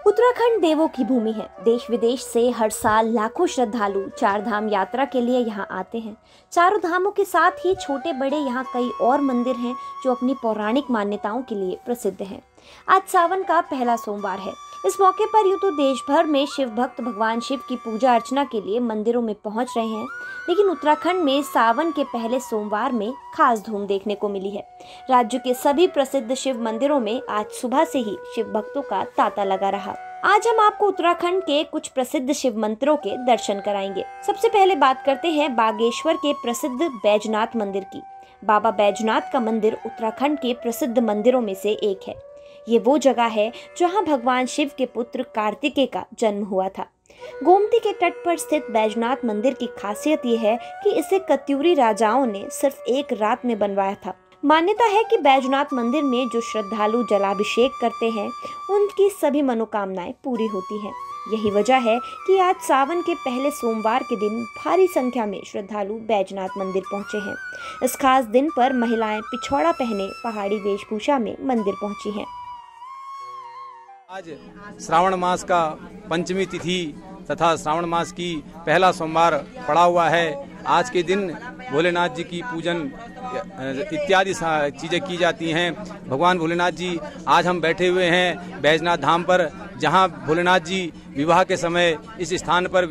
उत्तराखंड देवों की भूमि है। देश विदेश से हर साल लाखों श्रद्धालु चार धाम यात्रा के लिए यहाँ आते हैं। चारों धामों के साथ ही छोटे बड़े यहाँ कई और मंदिर हैं जो अपनी पौराणिक मान्यताओं के लिए प्रसिद्ध हैं। आज सावन का पहला सोमवार है। इस मौके पर यूं तो देश भर में शिव भक्त भगवान शिव की पूजा अर्चना के लिए मंदिरों में पहुंच रहे हैं, लेकिन उत्तराखंड में सावन के पहले सोमवार में खास धूम देखने को मिली है। राज्य के सभी प्रसिद्ध शिव मंदिरों में आज सुबह से ही शिव भक्तों का तांता लगा रहा। आज हम आपको उत्तराखंड के कुछ प्रसिद्ध शिव मंदिरों के दर्शन कराएंगे। सबसे पहले बात करते हैं बागेश्वर के प्रसिद्ध बैजनाथ मंदिर की। बाबा बैजनाथ का मंदिर उत्तराखंड के प्रसिद्ध मंदिरों में से एक है। ये वो जगह है जहां भगवान शिव के पुत्र कार्तिकेय का जन्म हुआ था। गोमती के तट पर स्थित बैजनाथ मंदिर की खासियत ये है कि इसे कत्यूरी राजाओं ने सिर्फ एक रात में बनवाया था। मान्यता है कि बैजनाथ मंदिर में जो श्रद्धालु जलाभिषेक करते हैं उनकी सभी मनोकामनाएं पूरी होती हैं। यही वजह है कि आज सावन के पहले सोमवार के दिन भारी संख्या में श्रद्धालु बैजनाथ मंदिर पहुंचे हैं। इस खास दिन पर महिलाएं पिछौड़ा पहने पहाड़ी वेशभूषा में मंदिर पहुंची हैं। आज श्रावण मास का पंचमी तिथि तथा श्रावण मास की पहला सोमवार पड़ा हुआ है। आज के दिन भोलेनाथ जी की पूजन इत्यादि चीजें की जाती हैं। भगवान भोलेनाथ जी आज हम बैठे हुए हैं बैजनाथ धाम पर, जहां भोलेनाथ जी विवाह के समय इस स्थान पर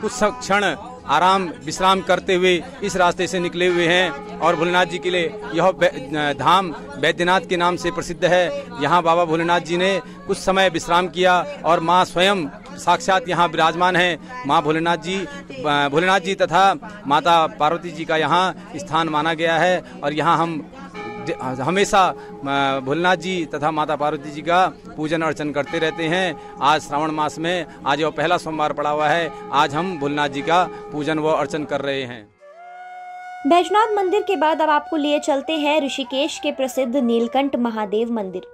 कुछ क्षण आराम विश्राम करते हुए इस रास्ते से निकले हुए हैं। और भोलेनाथ जी के लिए यह धाम बैद्यनाथ के नाम से प्रसिद्ध है। यहाँ बाबा भोलेनाथ जी ने कुछ समय विश्राम किया और माँ स्वयं साक्षात यहाँ विराजमान है। माँ भोलेनाथ जी तथा माता पार्वती जी का यहाँ स्थान माना गया है और यहाँ हम हमेशा भोलेनाथ जी तथा माता पार्वती जी का पूजन अर्चन करते रहते हैं। आज श्रावण मास में आज यह पहला सोमवार पड़ा हुआ है। आज हम भोलेनाथ जी का पूजन व अर्चन कर रहे हैं। बैजनाथ मंदिर के बाद अब आपको लिए चलते हैं ऋषिकेश के प्रसिद्ध नीलकंठ महादेव मंदिर।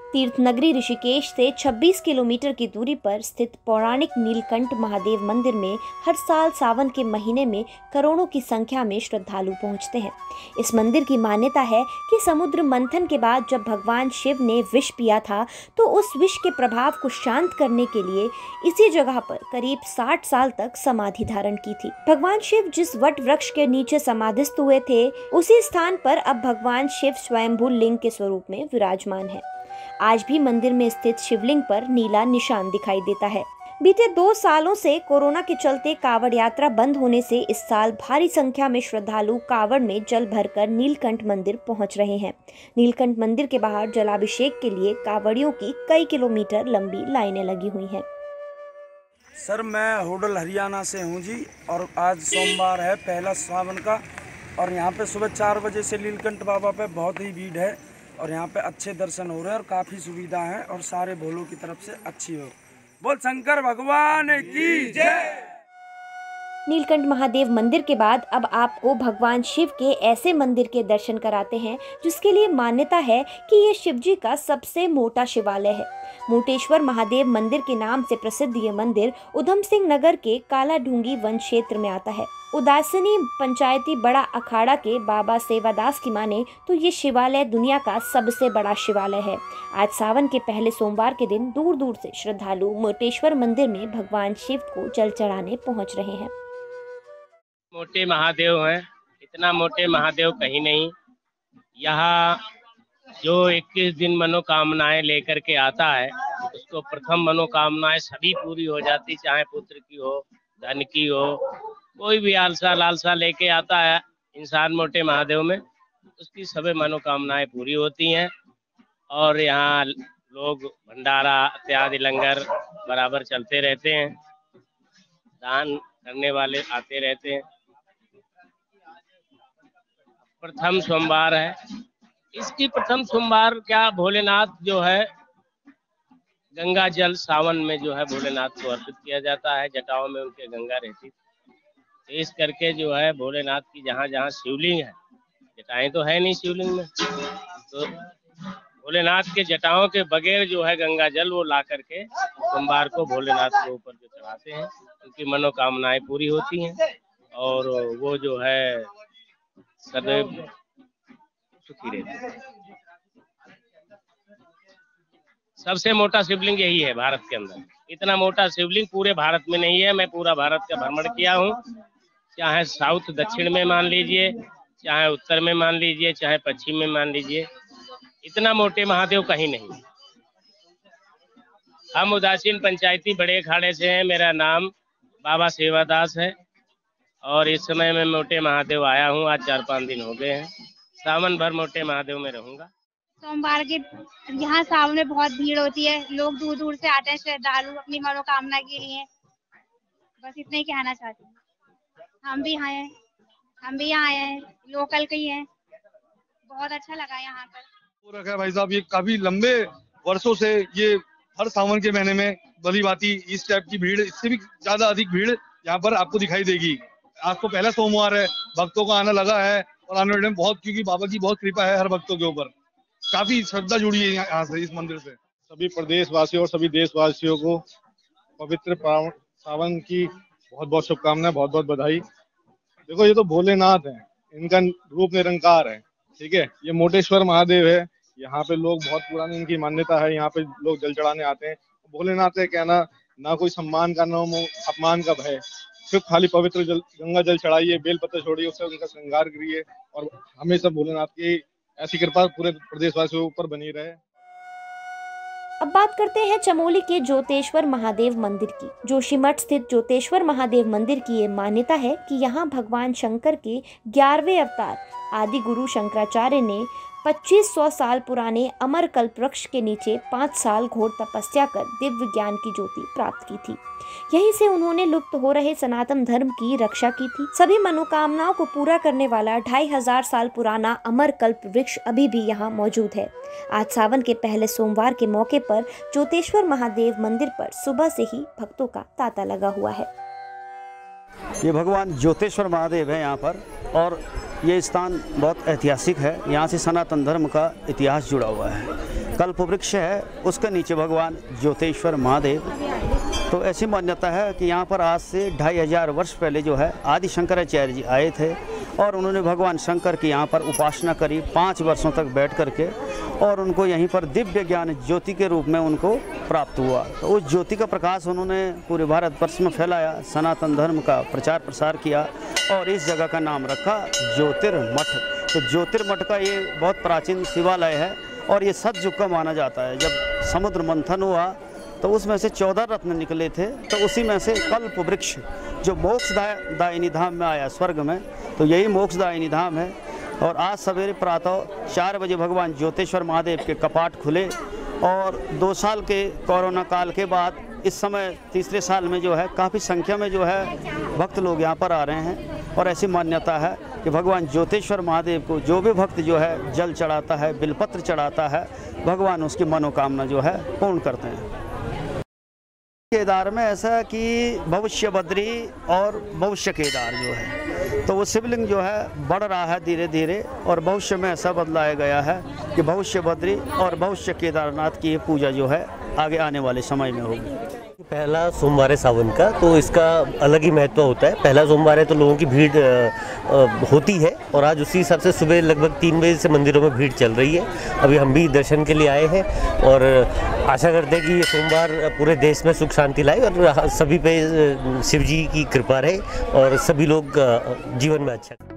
तीर्थ नगरी ऋषिकेश से 26 किलोमीटर की दूरी पर स्थित पौराणिक नीलकंठ महादेव मंदिर में हर साल सावन के महीने में करोड़ों की संख्या में श्रद्धालु पहुंचते हैं। इस मंदिर की मान्यता है कि समुद्र मंथन के बाद जब भगवान शिव ने विष पिया था तो उस विष के प्रभाव को शांत करने के लिए इसी जगह पर करीब 60 साल तक समाधि धारण की थी। भगवान शिव जिस वट वृक्ष के नीचे समाधिस्थ हुए थे उसी स्थान पर अब भगवान शिव स्वयंभू लिंग के स्वरूप में विराजमान है। आज भी मंदिर में स्थित शिवलिंग पर नीला निशान दिखाई देता है। बीते 2 सालों से कोरोना के चलते कावड़ यात्रा बंद होने से इस साल भारी संख्या में श्रद्धालु कावड़ में जल भरकर नीलकंठ मंदिर पहुंच रहे हैं। नीलकंठ मंदिर के बाहर जलाभिषेक के लिए कावड़ियों की कई किलोमीटर लंबी लाइनें लगी हुई हैं। सर, मैं होडल हरियाणा से हूँ जी, और आज सोमवार है पहला सावन का, और यहाँ पे सुबह 4 बजे से नीलकंठ बाबा पे बहुत ही भीड़ है और यहाँ पे अच्छे दर्शन हो रहे हैं और काफ़ी सुविधा है और सारे भोलों की तरफ से अच्छी हो। बोल शंकर भगवान की जय। नीलकंठ महादेव मंदिर के बाद अब आपको भगवान शिव के ऐसे मंदिर के दर्शन कराते हैं जिसके लिए मान्यता है कि ये शिव जी का सबसे मोटा शिवालय है। मोटेश्वर महादेव मंदिर के नाम से प्रसिद्ध ये मंदिर उधम सिंह नगर के काला ढूंगी वन क्षेत्र में आता है। उदासिनी पंचायती बड़ा अखाड़ा के बाबा सेवादास की माने तो ये शिवालय दुनिया का सबसे बड़ा शिवालय है। आज सावन के पहले सोमवार के दिन दूर दूर से श्रद्धालु मोटेश्वर मंदिर में भगवान शिव को जल चढ़ाने पहुंच रहे हैं। मोटे महादेव हैं, इतना मोटे महादेव कहीं नहीं। यहाँ जो 21 दिन मनोकामनाएं लेकर के आता है उसको प्रथम मनोकामनाएं सभी पूरी हो जाती, चाहे पुत्र की हो, धन की हो, कोई भी लालसा लेके आता है इंसान मोटे महादेव में, उसकी सभी मनोकामनाएं पूरी होती हैं। और यहाँ लोग भंडारा इत्यादि लंगर बराबर चलते रहते हैं, दान करने वाले आते रहते हैं। प्रथम सोमवार है, इसकी प्रथम सोमवार क्या भोलेनाथ जो है गंगा जल सावन में जो है भोलेनाथ को अर्पित किया जाता है। जटाओं में उनके गंगा रहती, तो इस करके जो है भोलेनाथ की जहाँ जहाँ शिवलिंग है, जटाएं तो है नहीं शिवलिंग में, तो भोलेनाथ के जटाओं के बगैर जो है गंगा जल वो ला करके सोमवार को भोलेनाथ के ऊपर जो चढ़ाते हैं, उनकी मनोकामनाएं पूरी होती हैं और वो जो है सदैव सुखी रहते हैं। सबसे मोटा शिवलिंग यही है भारत के अंदर। इतना मोटा शिवलिंग पूरे भारत में नहीं है। मैं पूरा भारत का भ्रमण किया हूँ, चाहे साउथ दक्षिण में मान लीजिए, चाहे उत्तर में मान लीजिए, चाहे पश्चिम में मान लीजिए, इतना मोटे महादेव कहीं नहीं। हम उदासीन पंचायती बड़े अखाड़े से हैं। मेरा नाम बाबा सेवादास है और इस समय मैं मोटे महादेव आया हूँ। आज 4-5 दिन हो गए हैं। सावन भर मोटे महादेव में रहूंगा। सोमवार के यहाँ सावन में बहुत भीड़ होती है। लोग दूर दूर से आते हैं श्रद्धालु अपनी मनोकामना के लिए। बस इतना ही कहना चाहती हूँ। हम भी यहाँ आए हैं, लोकल के ही हैं। बहुत अच्छा लगा यहाँ पर। रखा है भाई साहब, ये काफी लंबे वर्षों से ये हर सावन के महीने में भली भांति इस टाइप की भीड़, इससे भी ज्यादा अधिक भीड़ यहाँ पर आपको दिखाई देगी। आज तो पहला सोमवार है, भक्तों का आना लगा है और आने वाले में बहुत, क्योंकि बाबा की बहुत कृपा है हर भक्तों के ऊपर। काफी श्रद्धा जुड़ी है यहाँ से, इस मंदिर से। सभी प्रदेशवासियों और सभी देशवासियों को पवित्र सावन की बहुत बहुत शुभकामनाएं, बहुत बहुत बधाई। देखो, ये तो भोलेनाथ हैं, इनका रूप निरंकार है, ठीक है। ये मोटेश्वर महादेव है। यहाँ पे लोग, बहुत पुरानी इनकी मान्यता है, यहाँ पे लोग जल चढ़ाने आते हैं। भोलेनाथ है, कहना ना कोई सम्मान का, ना अपमान का भय, सिर्फ खाली पवित्र गंगा जल चढ़ाइए, बेलपत्र छोड़िए, उससे उनका श्रृंगार करिए और हमेशा भोलेनाथ की ऐसी कृपा पूरे प्रदेशवासियों के ऊपर बनी रहे। अब बात करते हैं चमोली के ज्योतेश्वर महादेव मंदिर की। जोशीमठ स्थित ज्योतेश्वर महादेव मंदिर की ये मान्यता है कि यहाँ भगवान शंकर के 11वें अवतार आदि गुरु शंकराचार्य ने 2500 साल पुराने अमरकल्प वृक्ष के नीचे 5 साल घोर तपस्या कर दिव्य ज्ञान की ज्योति प्राप्त की थी। यहीं से उन्होंने लुप्त हो रहे सनातन धर्म की रक्षा की थी। सभी मनोकामनाओं को पूरा करने वाला 2500 साल पुराना अमरकल्प वृक्ष अभी भी यहाँ मौजूद है। आज सावन के पहले सोमवार के मौके पर ज्योतेश्वर महादेव मंदिर पर सुबह से ही भक्तों का तांता लगा हुआ है। ये भगवान ज्योतेश्वर महादेव है यहाँ पर, और ये स्थान बहुत ऐतिहासिक है। यहाँ से सनातन धर्म का इतिहास जुड़ा हुआ है। कल्प वृक्ष है, उसके नीचे भगवान ज्योतेश्वर महादेव। तो ऐसी मान्यता है कि यहाँ पर आज से 2500 वर्ष पहले जो है आदि शंकराचार्य जी आए थे और उन्होंने भगवान शंकर की यहाँ पर उपासना करी 5 वर्षों तक बैठ करके, और उनको यहीं पर दिव्य ज्ञान ज्योति के रूप में उनको प्राप्त हुआ। तो उस ज्योति का प्रकाश उन्होंने पूरे भारतवर्ष में फैलाया, सनातन धर्म का प्रचार प्रसार किया और इस जगह का नाम रखा ज्योतिर्मठ। तो ज्योतिर्मठ का ये बहुत प्राचीन शिवालय है और ये सतयुग का माना जाता है। जब समुद्र मंथन हुआ तो उसमें से 14 रत्न निकले थे, तो उसी में से कल्प वृक्ष जो मोक्षदायिनी धाम में आया स्वर्ग में, तो यही मोक्षदायिनी धाम है। और आज सवेरे प्रातः 4 बजे भगवान ज्योतेश्वर महादेव के कपाट खुले और 2 साल के कोरोना काल के बाद इस समय तीसरे साल में जो है काफ़ी संख्या में जो है भक्त लोग यहाँ पर आ रहे हैं। और ऐसी मान्यता है कि भगवान ज्योतेश्वर महादेव को जो भी भक्त जो है जल चढ़ाता है, बिलपत्र चढ़ाता है, भगवान उसकी मनोकामना जो है पूर्ण करते हैं। केदार में ऐसा है कि भविष्य बद्री और भविष्य केदार जो है, तो वो शिवलिंग जो है बढ़ रहा है धीरे धीरे, और भविष्य में ऐसा बदलाया गया है कि भविष्य बद्री और भविष्य केदारनाथ की ये पूजा जो है आगे आने वाले समय में होगी। पहला सोमवार है सावन का, तो इसका अलग ही महत्व होता है। पहला सोमवार है तो लोगों की भीड़ होती है, और आज उसी हिसाब से सुबह लगभग 3 बजे से मंदिरों में भीड़ चल रही है। अभी हम भी दर्शन के लिए आए हैं और आशा करते हैं कि ये सोमवार पूरे देश में सुख शांति लाए और सभी पे शिव जी की कृपा रहे और सभी लोग जीवन में अच्छा